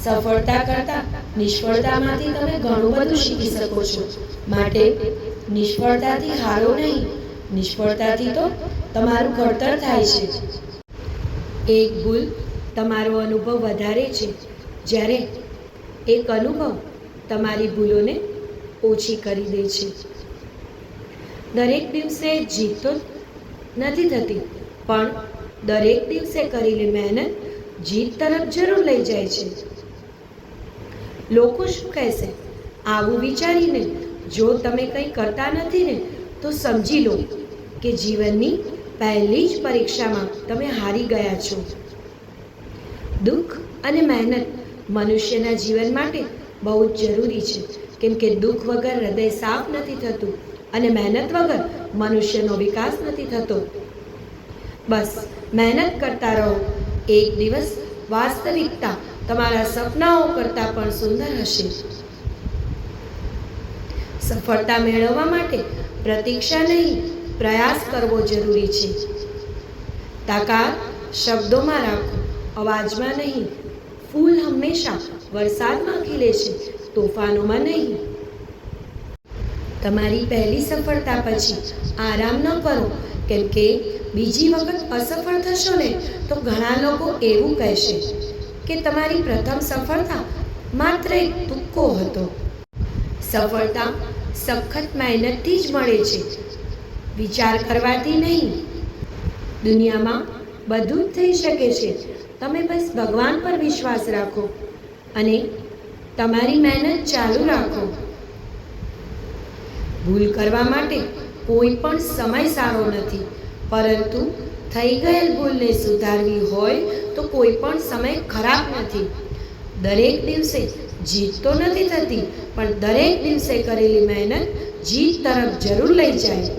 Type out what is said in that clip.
સફળતા કરતાં નિષ્ફળતામાંથી તમે ઘણું બધું શીખી શકો છો. માટે નિષ્ફળતાથી હારો નહીં, નિષ્ફળતાથી તો તમારું ઘડતર થાય છે. એક ભૂલ તમારો અનુભવ વધારે છે, જ્યારે એક અનુભવ તમારી ભૂલોને ઓછી કરી દે છે. દરેક દિવસે જીત તો નથી થતી, પણ દરેક દિવસે કરેલી મહેનત જીત તરફ જરૂર લઈ જાય છે. લોકો શું કહેશે, આવું વિચારીને જો તમે કંઈ કરતા નથી ને તો સમજી લો કે જીવનની પહેલી જ પરીક્ષામાં તમે હારી ગયા છો. દુઃખ અને મહેનત મનુષ્યના જીવન માટે બહુ જ જરૂરી છે, કેમ કે દુઃખ વગર હૃદય સાફ નથી થતું અને મહેનત વગર મનુષ્યનો વિકાસ નથી થતો. બસ મહેનત કરતા રહો. એક દિવસ વાસ્તવિકતા તમારા સપનાઓ કરતાં પણ સુંદર હશે. સફળતા મેળવવા માટે પ્રતીક્ષા નહીં, પ્રયાસ કરવો જરૂરી છે. તાકાત શબ્દોમાં રાખો, અવાજમાં નહીં. ફૂલ હંમેશા વરસાદમાં ખીલે છે, તોફાનોમાં નહીં. તમારી પહેલી સફળતા પછી આરામ ન કરો, કેમ કે બીજી વખત અસફળ થશો ને તો ઘણા લોકો એવું કહેશે કે તમારી પ્રથમ સફળતા માત્ર એક તુક્કો હતો. સફળતા સખત મહેનતથી જ મળે છે, વિચાર કરવાથી નહીં. દુનિયામાં બધું જ થઈ શકે છે. તમે બસ ભગવાન પર વિશ્વાસ રાખો અને તમારી મહેનત ચાલુ રાખો. ભૂલ કરવા માટે કોઈ પણ સમય સારો નથી, પરંતુ થઈ ગયેલ ભૂલને સુધારવી હોય તો કોઈ પણ સમય ખરાબ નથી. દરેક દિવસે જીત તો નથી થતી, પણ દરેક દિવસે કરેલી મહેનત જીત તરફ જરૂર લઈ જાય.